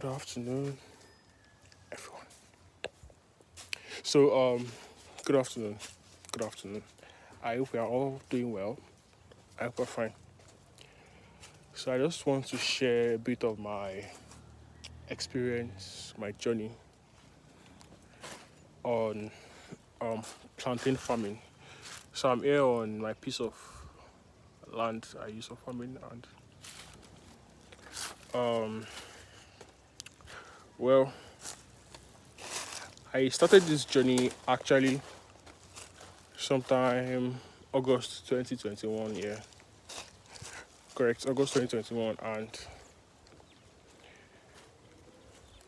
Good afternoon, everyone. So, good afternoon. Good afternoon. I hope we are all doing well. I hope we're fine. So, I just want to share a bit of my experience, my journey on um, plantain farming. So, I'm here on my piece of land I use for farming, and um, well, I started this journey actually sometime August 2021. Yeah, correct, August 2021, and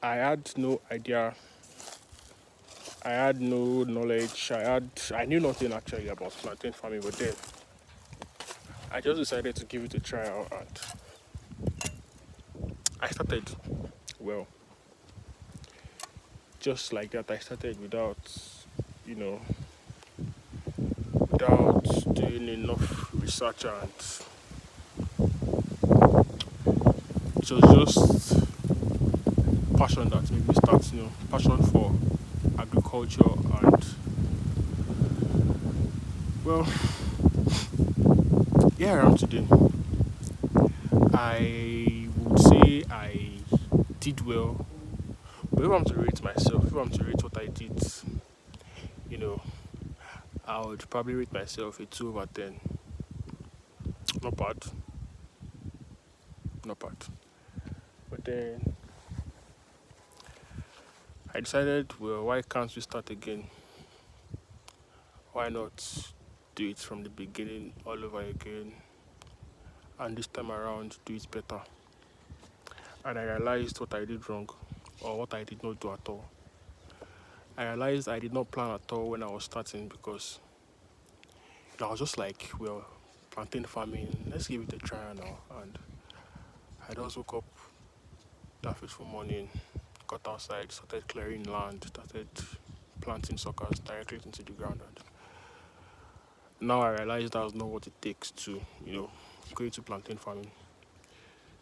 I had no idea. I had no knowledge. I knew nothing actually about plantain farming, but then I just decided to give it a try out, and I started. Well, just like that, I started you know, without doing enough research, and it was just passion that made me start. Passion for agriculture, and well, here I am today. I would say I did well. But if I'm to rate myself, if I'm to rate what I did, you know, I would probably rate myself a 2/10. Not bad, not bad. But then I decided, well, why can't we start again? Why not do it from the beginning all over again? And this time around, do it better. And I realized what I did wrong, or what I did not do at all. I realized I did not plan at all when I was starting, because I was just like, well, plantain farming, let's give it a try now. And I just woke up that fateful morning, got outside, started clearing land, started planting suckers directly into the ground. And now I realize that's not what it takes to, go into plantain farming.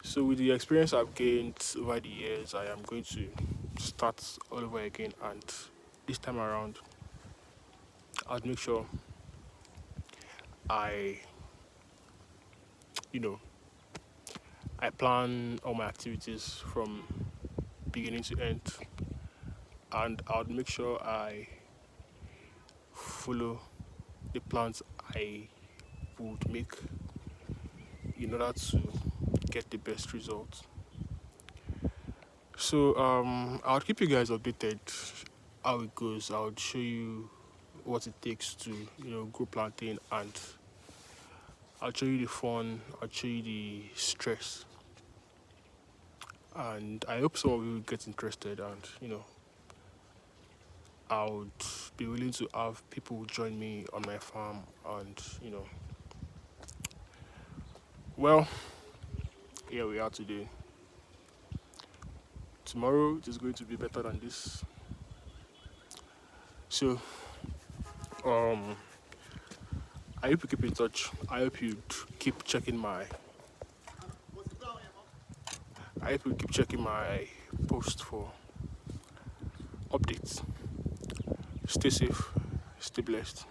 So with the experience I've gained over the years, I am going to start all over again. And this time around, I'll make sure I, you know, I plan all my activities from beginning to end, and I'll make sure I follow the plans I would make in order to get the best results. So I'll keep you guys updated how it goes. I'll show you what it takes to grow plantain, and I'll show you the fun, I'll show you the stress, and I hope some of you will get interested, and I would be willing to have people join me on my farm, and well, here we are today. Tomorrow it is going to be better than this. So I hope you keep in touch. I hope you keep checking my I hope you keep checking my post for updates. Stay safe, stay blessed.